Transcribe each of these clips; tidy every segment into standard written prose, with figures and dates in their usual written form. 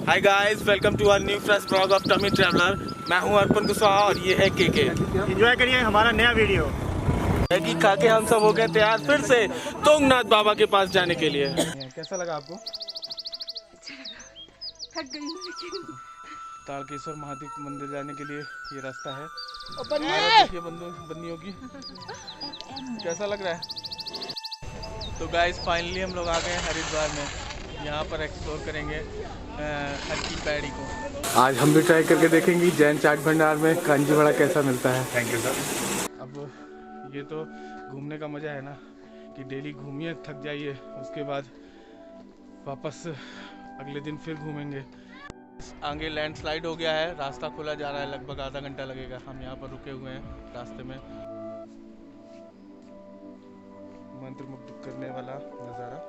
Hi guys, welcome to our new fresh blog of tummy traveller. मैं हूं अर्पन कुशवाहा और ये है केके। एंजॉय करिए हमारा नया वीडियो। मैगी खा के हम सब हो गए तैयार फिर से तुंगनाथ बाबा के पास जाने के लिए। कैसा लगा आपको? थक गई हूं लेकिन तारकेश्वर महादेव मंदिर जाने के लिए ये रास्ता है। देखिए बंदियों की कैसा लग रहा है? तो गाइस फाइनली हम लोग आ गए हरिद्वार में। यहाँ पर एक्सप्लोर करेंगे हर की पैड़ी को। आज हम भी ट्राई करके देखेंगे जैन चाट भंडार में कांजी वड़ा कैसा मिलता है। Thank you sir. अब ये तो घूमने का मज़ा है ना कि डेली घूमिए थक जाइए, उसके बाद वापस अगले दिन फिर घूमेंगे। आगे लैंडस्लाइड हो गया है, रास्ता खुला जा रहा है, लगभग आधा घंटा लगेगा। हम यहाँ पर रुके हुए हैं रास्ते में। मंत्रमुग्ध करने वाला नज़ारा।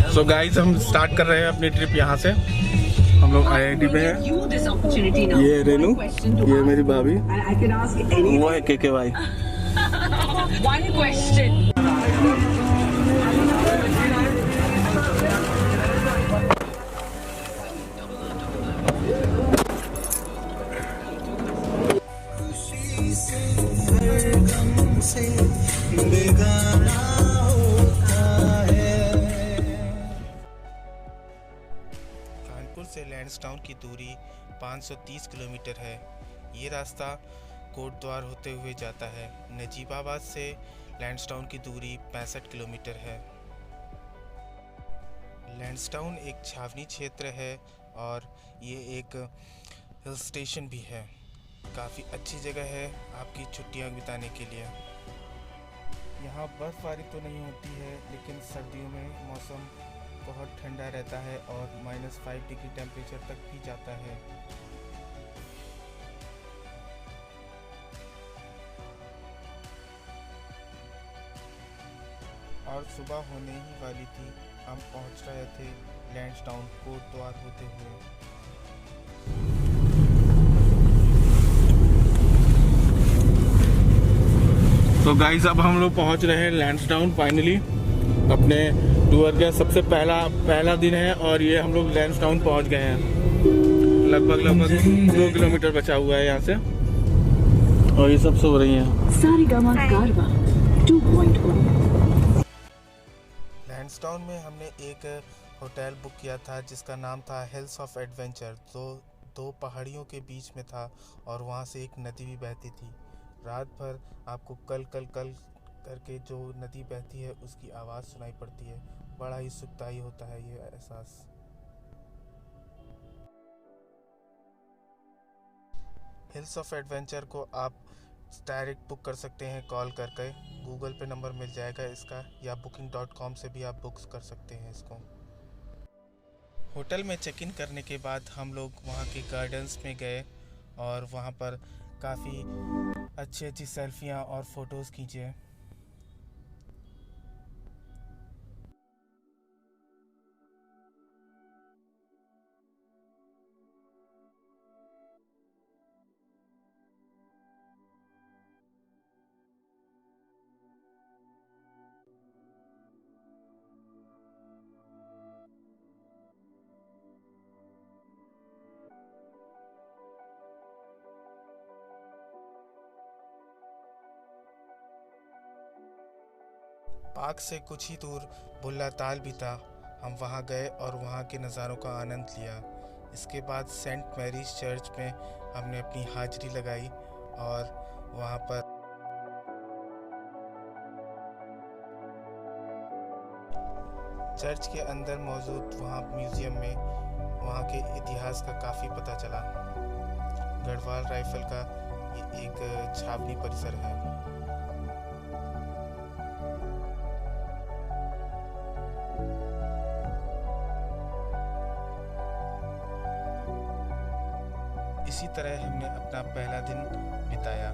सो गाइस हम स्टार्ट कर रहे हैं अपनी ट्रिप यहाँ से। हम लोग IIT पे हैं। ये रेनू, ये मेरी भाभी, वो है केके भाई। कानपुर से लैंसडाउन की दूरी 530 किलोमीटर है। ये रास्ता कोटद्वार होते हुए जाता है। नजीबाबाद से लैंसडाउन की दूरी 65 किलोमीटर है। लैंसडाउन एक छावनी क्षेत्र है और ये एक हिल स्टेशन भी है। काफ़ी अच्छी जगह है आपकी छुट्टियां बिताने के लिए। यहाँ बर्फ़बारी तो नहीं होती है, लेकिन सर्दियों में मौसम बहुत ठंडा रहता है और -5 डिग्री टेम्परेचर तक भी जाता है। और सुबह होने ही वाली थी, हम पहुँच रहे थे लैंसडाउन कोटद्वार होते हुए। तो गाइस अब हम लोग पहुँच रहे हैं लैंसडाउन फाइनली। अपने टूर का सबसे पहला दिन है और ये हम लोग लैंसडाउन पहुंच गए हैं। लगभग 2 किलोमीटर बचा हुआ है यहाँ से और ये सब सो रही हैं। लैंसडाउन में हमने एक होटल बुक किया था जिसका नाम था हिल्स ऑफ एडवेंचर। तो दो पहाड़ियों के बीच में था और वहाँ से एक नदी भी बहती थी। रात भर आपको कल करके जो नदी बहती है उसकी आवाज़ सुनाई पड़ती है। बड़ा ही सुखदायी होता है ये एहसास। हिल्स ऑफ एडवेंचर को आप डायरेक्ट बुक कर सकते हैं कॉल करके। गूगल पे नंबर मिल जाएगा इसका, या booking.com से भी आप बुक कर सकते हैं इसको। होटल में चेक इन करने के बाद हम लोग वहाँ के गार्डन्स में गए और वहाँ पर काफ़ी अच्छी सेल्फियाँ और फ़ोटोज़ खींचे। पार्क से कुछ ही दूर बुल्ला ताल भी था। हम वहां गए और वहां के नज़ारों का आनंद लिया। इसके बाद सेंट मैरीज चर्च में हमने अपनी हाजिरी लगाई और वहां पर चर्च के अंदर मौजूद वहां म्यूज़ियम में वहां के इतिहास का काफ़ी पता चला। गढ़वाल राइफल का ये एक छावनी परिसर है। इसी तरह हमने अपना पहला दिन बिताया।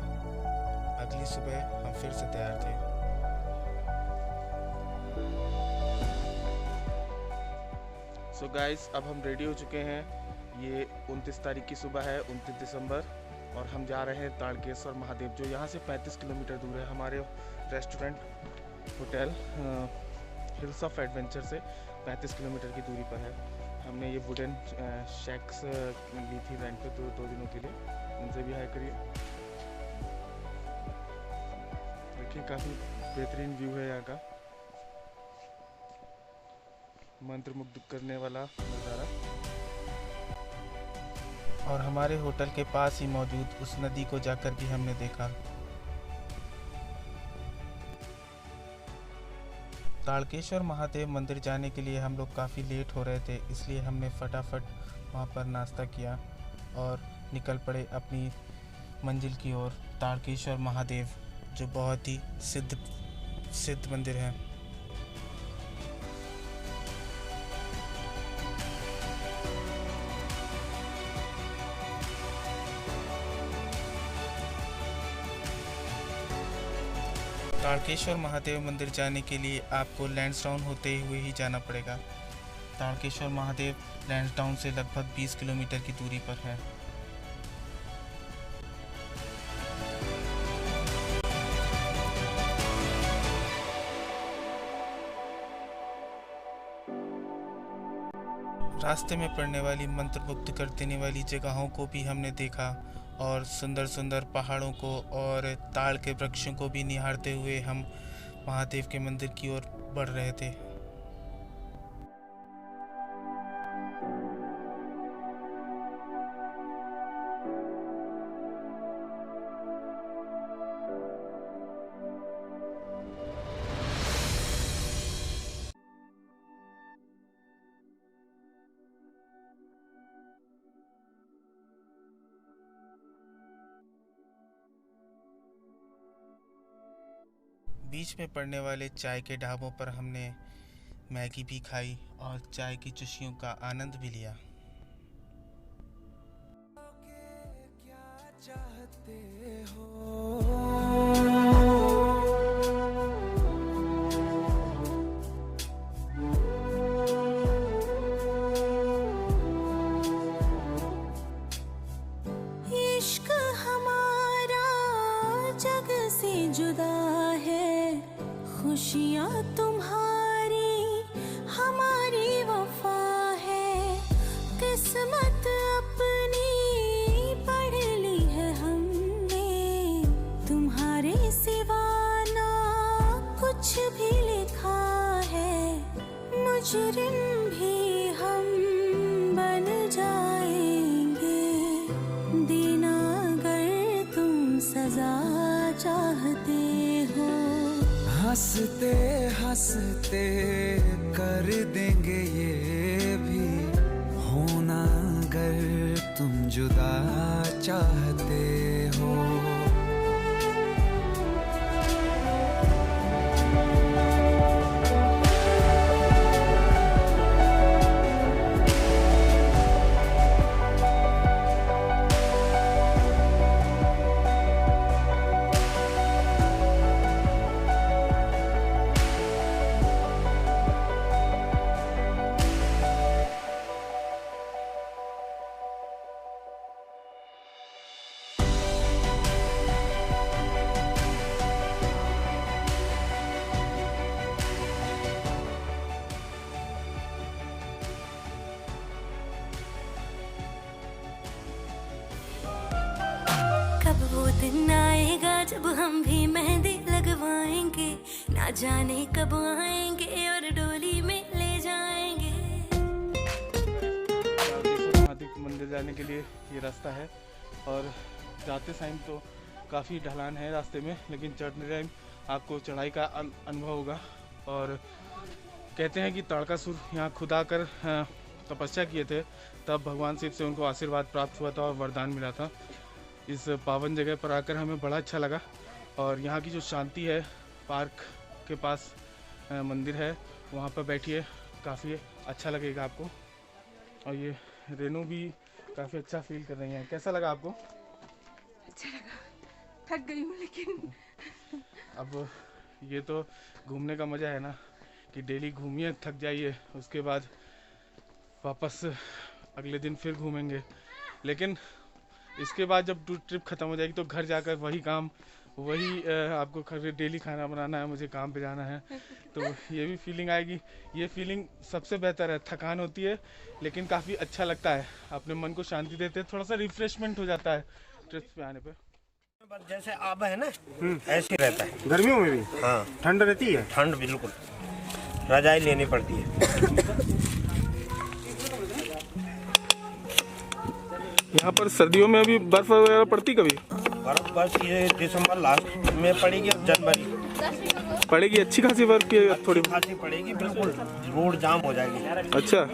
अगली सुबह हम फिर से तैयार थे। सो गाइस, अब हम रेडी हो चुके हैं। ये 29 तारीख की सुबह है, 29 दिसंबर, और हम जा रहे हैं ताड़केश्वर महादेव, जो यहाँ से 35 किलोमीटर दूर है। हमारे restaurant hotel hills of adventure से 35 किलोमीटर की दूरी पर है। हमने ये वुडन शैक्स ली थी रेंट पे 2 दिनों के लिए। उनसे भी हाई करिए। देखिए, काफ़ी बेहतरीन व्यू है यहाँ का, मंत्रमुग्ध करने वाला नज़ारा। और हमारे होटल के पास ही मौजूद उस नदी को जाकर भी हमने देखा। ताड़केश्वर महादेव मंदिर जाने के लिए हम लोग काफ़ी लेट हो रहे थे, इसलिए हमने फटाफट वहाँ पर नाश्ता किया और निकल पड़े अपनी मंजिल की ओर, ताड़केश्वर महादेव, जो बहुत ही सिद्ध मंदिर है। ताड़केश्वर महादेव मंदिर जाने के लिए आपको लैंसडाउन होते हुए ही जाना पड़ेगा। ताड़केश्वर महादेव लैंसडाउन से लगभग 20 किलोमीटर की दूरी पर है। रास्ते में पड़ने वाली मंत्रमुग्ध कर देने वाली जगहों को भी हमने देखा और सुंदर सुंदर पहाड़ों को और ताड़ के वृक्षों को भी निहारते हुए हम महादेव के मंदिर की ओर बढ़ रहे थे। बीच में पड़ने वाले चाय के ढाबों पर हमने मैगी भी खाई और चाय की चुस्कियों का आनंद भी लिया। क्या चाहते हो? इश्क हमारा जग से जुदा है, खुशियाँ तुम्हारी हमारी वफा है, किस्मत अपनी पढ़ ली है हमने, तुम्हारे सिवा ना कुछ भी लिखा है, मुजरिम भी हम बन जाएंगे, देना अगर तुम सजा चाहते हो। हंसते हंसते कर देंगे ये भी, होना अगर तुम जुदा चाहते हो। वो दिन आएगा जब हम भी मेहंदी लगवाएंगे, ना जाने कब आएंगे और डोली में ले जाएंगे। महादेव मंदिर जाने के लिए ये रास्ता है, और जाते टाइम तो काफ़ी ढलान है रास्ते में, लेकिन चढ़ने टाइम आपको चढ़ाई का अनुभव होगा। और कहते हैं कि ताड़कासुर यहाँ खुद आकर तपस्या किए थे, तब भगवान शिव से उनको आशीर्वाद प्राप्त हुआ था और वरदान मिला था। इस पावन जगह पर आकर हमें बड़ा अच्छा लगा, और यहाँ की जो शांति है, पार्क के पास मंदिर है, वहाँ पर बैठिए, काफ़ी अच्छा लगेगा आपको। और ये रेनू भी काफ़ी अच्छा फील कर रही हैं। कैसा लगा आपको? अच्छा लगा, थक गई हूँ लेकिन अब ये तो घूमने का मज़ा है ना कि डेली घूमिए, थक जाइए, उसके बाद वापस अगले दिन फिर घूमेंगे। लेकिन इसके बाद जब ट्रिप ख़त्म हो जाएगी तो घर जाकर वही काम, वही आपको डेली खाना बनाना है, मुझे काम पे जाना है, तो ये भी फीलिंग आएगी। ये फीलिंग सबसे बेहतर है। थकान होती है लेकिन काफ़ी अच्छा लगता है, अपने मन को शांति देते हैं, थोड़ा सा रिफ्रेशमेंट हो जाता है ट्रिप पे आने पे। जैसे अब है ना ऐसे रहता है। गर्मियों में भी हाँ, ठंड रहती है। ठंड बिल्कुल, रजाई लेनी पड़ती है। यहाँ पर सर्दियों में अभी बर्फ वगैरह पड़ती कभी? बर्फ बस ये दिसंबर लास्ट में पड़ेगी और जनवरी पड़ेगी, अच्छी खासी बर्फ की थोड़ी खासी पड़ेगी, बिल्कुल रोड जाम हो जाएगी। अच्छा।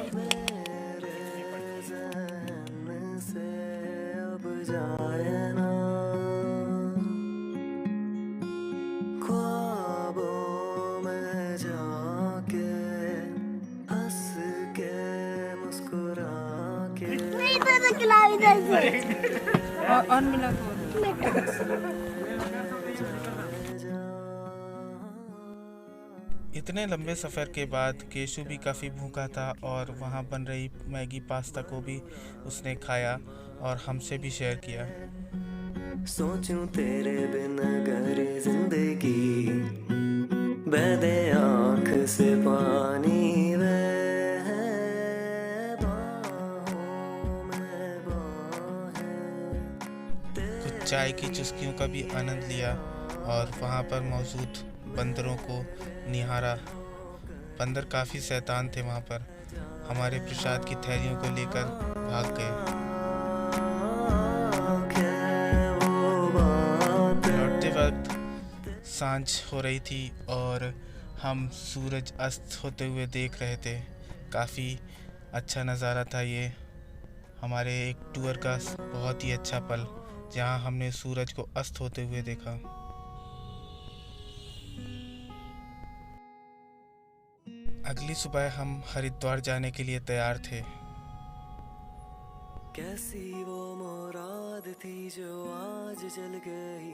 और मिला तो इतने लंबे सफ़र के बाद केशु भी काफ़ी भूखा था और वहाँ बन रही मैगी पास्ता को भी उसने खाया और हमसे भी शेयर किया। सोचूं तेरे बिन अगर जिंदगी बहदे आँख से पानी बहे बाहों में बाहें। कुछ चाय की चुस्कियों का भी आनंद लिया और वहाँ पर मौजूद बंदरों को निहारा। बंदर काफ़ी शैतान थे वहाँ पर, हमारे प्रसाद की थैलियों को लेकर भाग गए। लौटते वक्त सांझ हो रही थी और हम सूरज अस्त होते हुए देख रहे थे। काफ़ी अच्छा नज़ारा था ये, हमारे एक टूर का बहुत ही अच्छा पल जहाँ हमने सूरज को अस्त होते हुए देखा। अगली सुबह हम हरिद्वार जाने के लिए तैयार थे। कैसी वो मुराद थी जो आज जल गई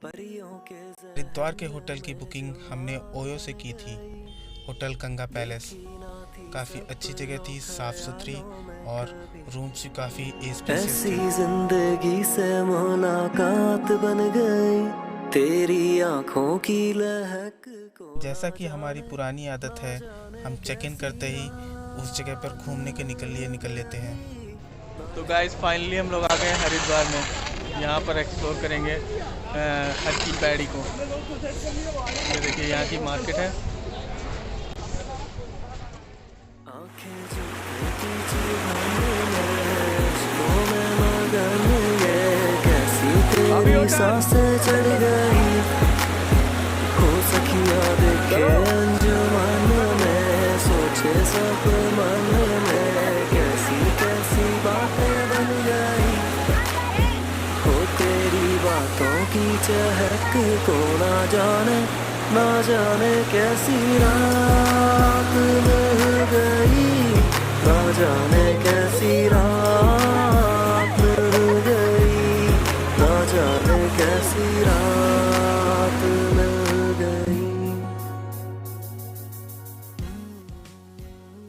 परियों के हरिद्वार के होटल की बुकिंग हमने ओयो से की थी, होटल गंगा पैलेस। काफ़ी अच्छी जगह थी, साफ़ सुथरी और रूम्स भी काफ़ी स्पेशियस ऐसी थे। जिंदगी से मुलाकात बन गई तेरी आंखों की लहक को। जैसा कि हमारी पुरानी आदत है, हम चेक इन करते ही उस जगह पर घूमने के निकल लेते हैं। तो गाइस फाइनली हम लोग आ गए हैं हरिद्वार में। यहाँ पर एक्सप्लोर करेंगे हर की पैड़ी को। ये देखिए यहाँ की मार्केट है। आंखें जो में मगन ये कैसी तेरी सांसें चढ़ गई हो सखिया देखे अंजुमन में सोचे सब मन में कैसी कैसी बातें बन गई हो तेरी बातों की चहक को ना जाने कैसी रात मिल गई, ना जाने कैसी रात मिल गई, ना जाने कैसी रात मिल गई।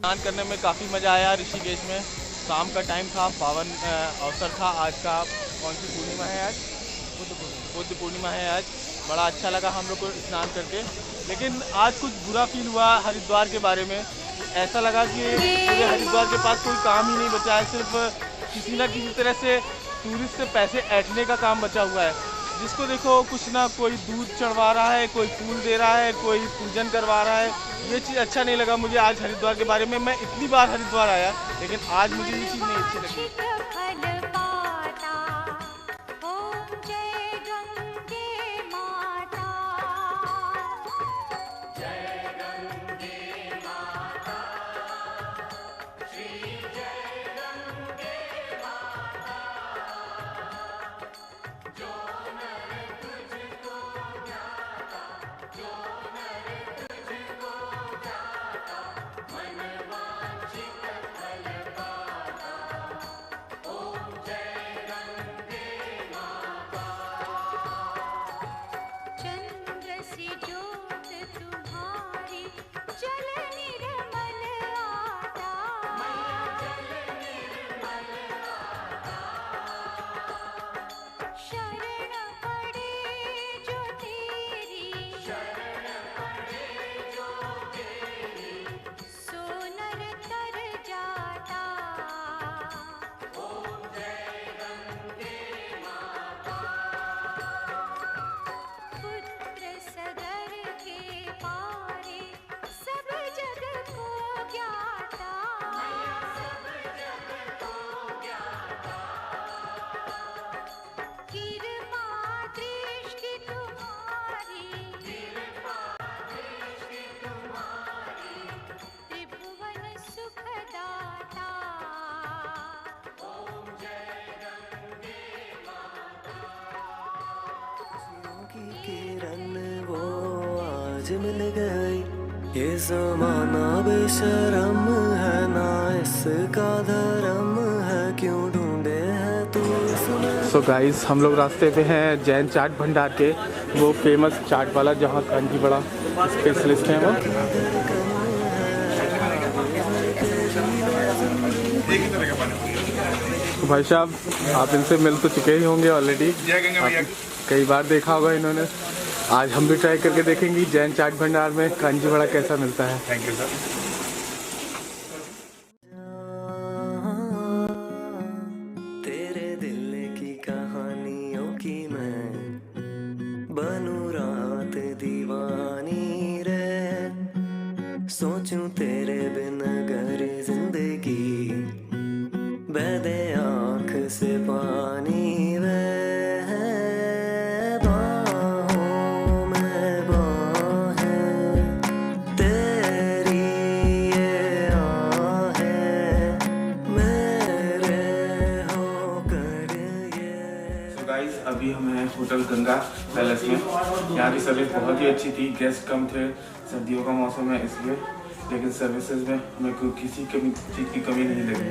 स्नान करने में काफ़ी मज़ा आया ऋषिकेश में। शाम का टाइम था, पावन अवसर था आज का। कौन सी पूर्णिमा है आज? बुद्ध पूर्णिमा है आज। बड़ा अच्छा लगा हम लोग को स्नान करके, लेकिन आज कुछ बुरा फील हुआ हरिद्वार के बारे में। ऐसा लगा कि पूरे हरिद्वार के पास कोई काम ही नहीं बचा है, सिर्फ किसी ना किसी तरह से टूरिस्ट से पैसे ऐंठने का काम बचा हुआ है। जिसको देखो कुछ ना कोई दूध चढ़वा रहा है, कोई फूल दे रहा है, कोई पूजन करवा रहा है। ये चीज़ अच्छा नहीं लगा मुझे आज हरिद्वार के बारे में। मैं इतनी बार हरिद्वार आया लेकिन आज मुझे ये चीज़ नहीं अच्छी लगी। किरण वो आज मिल गई। ये ज़माना बेशरम है ना इसका धर्म है, क्यों ढूंढे है तू इसमें। सो गाइस हम लोग रास्ते पे हैं जैन चाट भंडार के, वो फेमस चाट वाला जहाँ कांजी बड़ा स्पेशलिस्ट हैं वो। तो भाई साहब आप इनसे मिल तो चुके ही होंगे ऑलरेडी, कई बार देखा होगा इन्होंने। आज हम भी ट्राई करके देखेंगे जैन चाट भंडार में कांजी बड़ा कैसा मिलता है। Thank you sir. तेरे दिल की कहानियों की मैं बनूं रात दीवानी रे, सोचूं तेरे बिन अगर जिंदगी बहदे आँख से पानी वे। अभी हम हैं होटल गंगा पैलेस में। यहाँ की सर्विस बहुत ही अच्छी थी, गेस्ट कम थे, सर्दियों का मौसम है इसलिए, लेकिन सर्विसेज में हमें कोई किसी चीज़ की कमी नहीं लगी।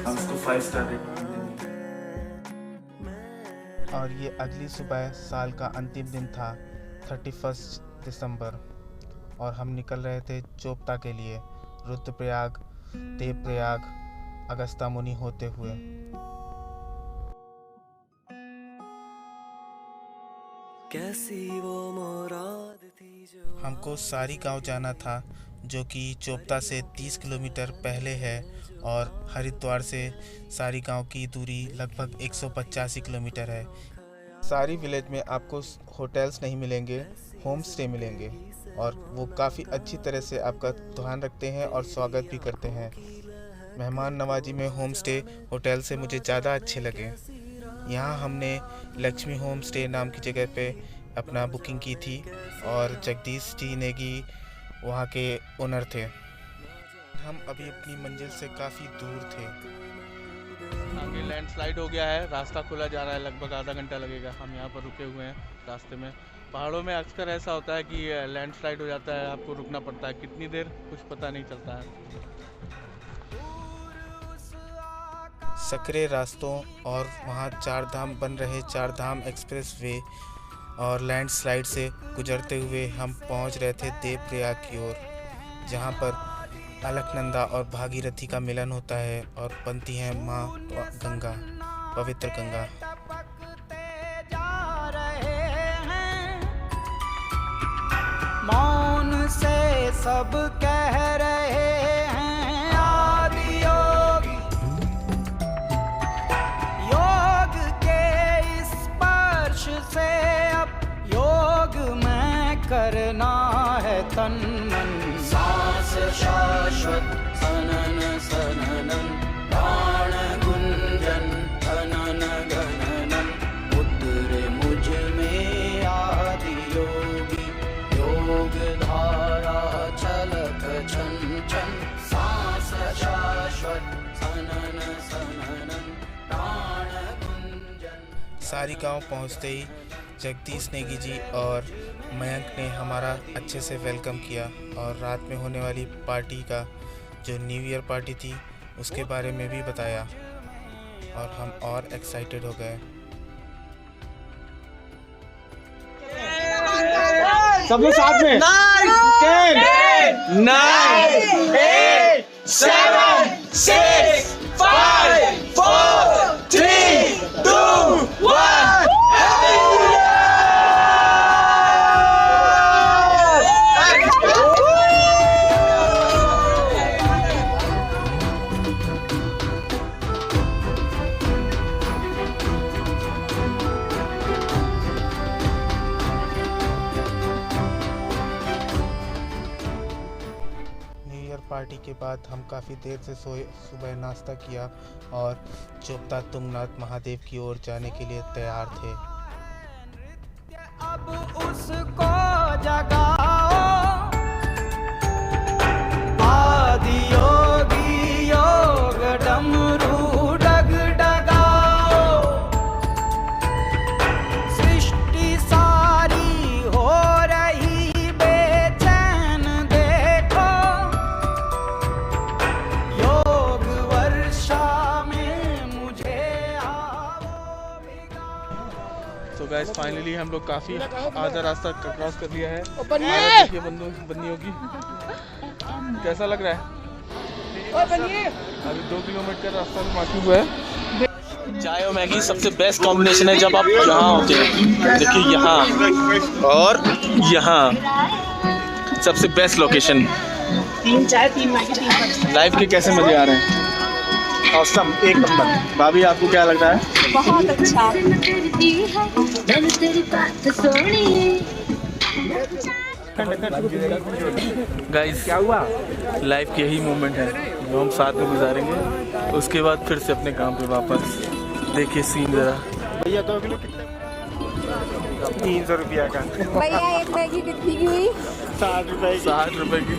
हम इसको 5 स्टार रेट देंगे। और ये अगली सुबह साल का अंतिम दिन था 31 दिसंबर, और हम निकल रहे थे चोपता के लिए, रुद्रप्रयाग, देवप्रयाग, अगस्त्यामुनि होते हुए। कैसी वो मुराद थी जो हमको सारी गांव जाना था, जो कि चोपता से 30 किलोमीटर पहले है, और हरिद्वार से सारी गांव की दूरी लगभग 185 किलोमीटर है। सारी विलेज में आपको होटल्स नहीं मिलेंगे, होम स्टे मिलेंगे, और वो काफ़ी अच्छी तरह से आपका ध्यान रखते हैं और स्वागत भी करते हैं। मेहमान नवाजी में होम स्टे होटल से मुझे ज़्यादा अच्छे लगे। यहाँ हमने लक्ष्मी होम स्टे नाम की जगह पे अपना बुकिंग की थी, और जगदीश जी नेगी वहाँ के ओनर थे। हम अभी अपनी मंजिल से काफ़ी दूर थे। आगे लैंडस्लाइड हो गया है, रास्ता खुला जा रहा है, लगभग आधा घंटा लगेगा। हम यहाँ पर रुके हुए हैं रास्ते में। पहाड़ों में अक्सर ऐसा होता है कि लैंडस्लाइड हो जाता है, आपको रुकना पड़ता है, कितनी देर कुछ पता नहीं चलता है। सकरे रास्तों और वहाँ 4 धाम बन रहे 4 धाम एक्सप्रेस वे और लैंडस्लाइड से गुजरते हुए हम पहुँच रहे थे देवप्रयाग की ओर, जहाँ पर अलकनंदा और भागीरथी का मिलन होता है और बनती है माँ गंगा, पवित्र गंगा। मौन से सब कह रहे हैं आदि योगी, योग के इस स्पर्श से अब योग में करना है तन मन। सांस शाश्वत सनन सननन, प्राण गुंजन धनन गणनन, उतरे मुझ में आदि योगी, योग धारा चलत छन छन। सांस शाश्वत सनन सननन, प्राण गुंजन। सारी गांव पहुंचते ही जगदीश नेगी जी और मयंक ने हमारा अच्छे से वेलकम किया, और रात में होने वाली पार्टी का, जो न्यू ईयर पार्टी थी, उसके बारे में भी बताया, और हम और एक्साइटेड हो गए। सब लोग साथ में 10 9 8 7 6 5 4 3 2 1। पार्टी के बाद हम काफ़ी देर से सोए, सुबह नाश्ता किया और चोपता तुंगनाथ महादेव की ओर जाने के लिए तैयार थे। अब उसको जगाओ आदि योगी, योग डमरू डग डगाओ, सृष्टि सारी गाइस फाइनली हम लोग काफ़ी आधा रास्ता क्रॉस कर लिया है। देखिए बंदियों की कैसा लग रहा है। अभी 2 किलोमीटर का रास्ता भी बाकी हुआ है। चाय और मैगी सबसे बेस्ट कॉम्बिनेशन है जब आप यहाँ होते हैं। देखिए यहाँ और यहाँ सबसे बेस्ट लोकेशन। 3 चाय 3 मैगी 3 पकौड़े। लाइफ के कैसे मजे आ रहे हैं? औसम, एक नंबर। भाभी आपको क्या लग रहा है? बहुत अच्छा। गाइस क्या हुआ? लाइफ की यही मोमेंट है जो हम साथ में गुजारेंगे। उसके बाद फिर से अपने काम पे वापस। देखिए सीन जरा। भैया 2 किलो कितने? 300 रुपया का। भैया एक मैगी कितनी की हुई? 60 रुपए। 60 रुपए की।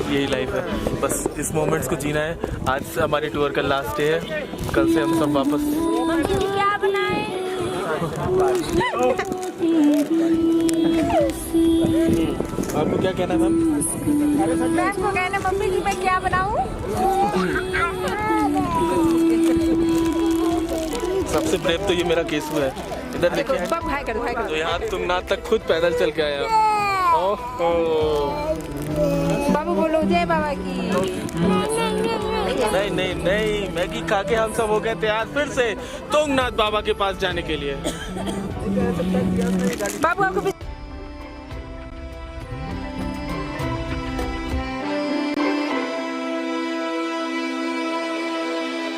यही लाइफ है, बस इस मोमेंट्स को जीना है। आज हमारी टूर का लास्ट डे है, कल से हम सब वापस। क्या बनाए? आपको क्या कहना है मैम? मैम को कहना मम्मी जी मैं क्या बनाऊं? सबसे ब्रेव तो ये मेरा केसू है। इधर देखिए तो यहाँ तुंगनाथ तक खुद पैदल चल के आया। बाबू बोलो जय बाबा की। नहीं, मैगी खा के हम सब हो गए तैयार फिर से तुंगनाथ बाबा के पास जाने के लिए। बाबू आपको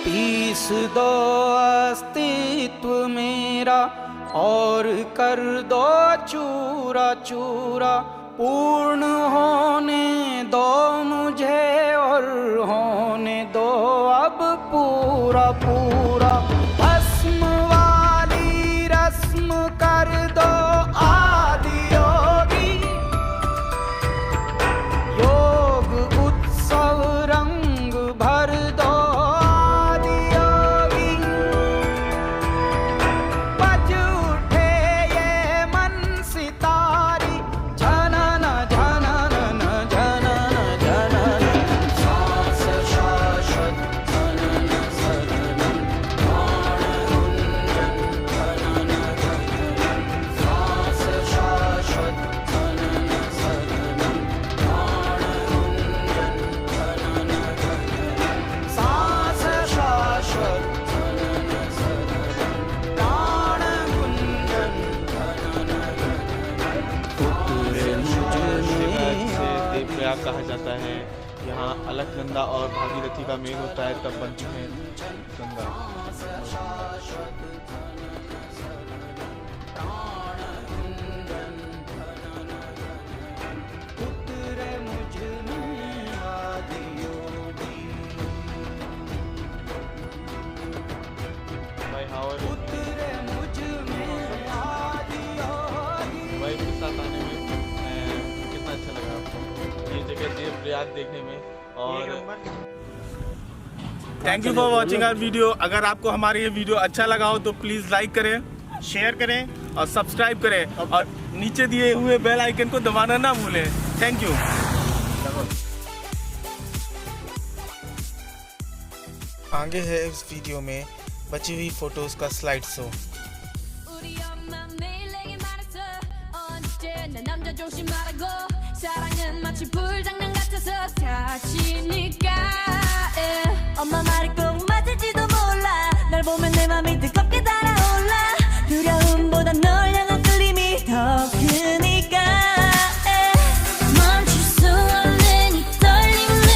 पीस दो अस्तित्व मेरा और कर दो चूरा चूरा। पूर्ण होने दो मुझे और होने दो अब पूरा पूरा। भस्म वाली रस्म कर दो आदि योगी। योग उत्सव रंग भर दो आदि योगी। बज उठे ये मन सितारी झनन झनन झनन झनन। सांस शाश्वत झनन सनन प्राण गुंजन झनन झनन। सांस शाश्वत झनन सनन प्राण गुंजन झनन झनन। सांस शाश्वत झनन सनन प्राण गुंजन देवप्रयाग कहा जाता है। यहाँ अलकनंदा और भागीरथी का मेल होता है, तब बनती है गंगा। भाई how are you? भाई के साथ आने में कितना अच्छा लगा आपको ये जगह देवप्रयाग देखने में। और thank you for watching our video. अगर आपको हमारा ये वीडियो अच्छा लगा हो तो प्लीज़ लाइक करें, शेयर करें और सब्सक्राइब करें और नीचे दिए हुए बेल आइकन को दबाना ना भूलें। Thank you. आगे है इस वीडियो में बची हुई फोटोज का slide show. 우리 엄마 매일에게 말했어 언제나 남자 조심하라고 사랑은 마치 불장난 같아서 다치니까 엄마 말이 꼭 맞을지도 몰라 날 보면 내 맘이 뜨겁게 달아올라 두려움보다 널 향한 끌림이 더 크니까 멈출 수 없는 이 떨림은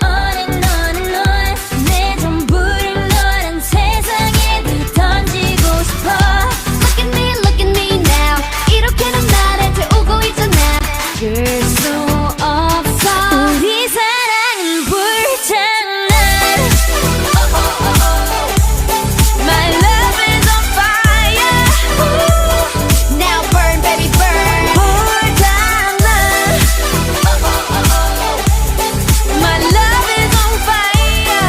on and on 내 전부를 너란 세상에 던지고 싶어 Look at me now 이렇게 넌 나를 태우고 있잖아 그럴 수 없어 우리 사랑은 불장난 My love is on fire Now burn baby burn 불장난 My love is on fire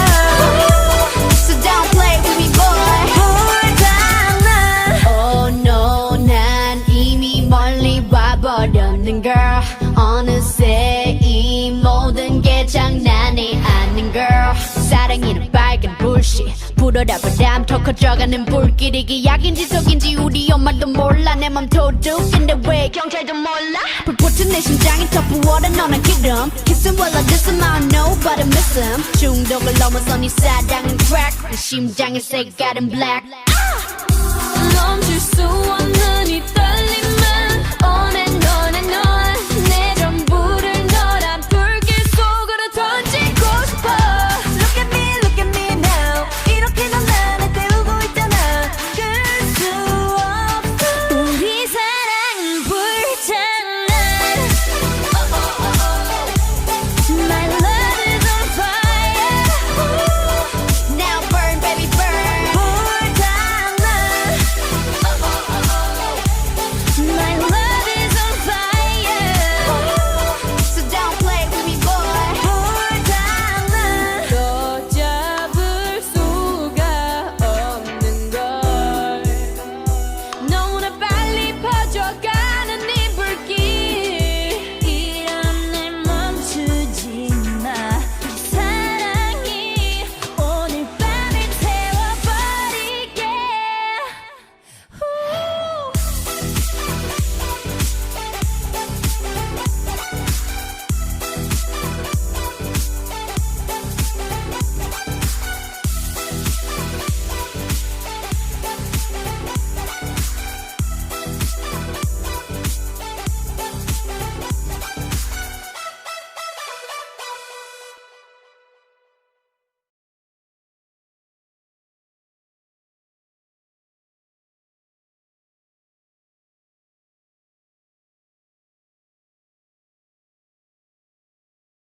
So don't play with me boy 불장난 Oh no 난 이미 멀리 와버렸는 girl 어느새 이 모든 게 장난이 아닌 girl 사랑이는 빨간 불씨 불어라 바람 더 커져가는 불길이 기약인지 속인지 우리 엄마도 몰라 내 맘 도둑인데 왜 경찰도 몰라 불붙은 내 심장이 더 부어라 너는 기름 Kiss him while I diss him I don't know but I miss him 중독을 넘어서 네 사랑은 crack 내 심장의 색깔은 black 멈출 수 없는 이 떨림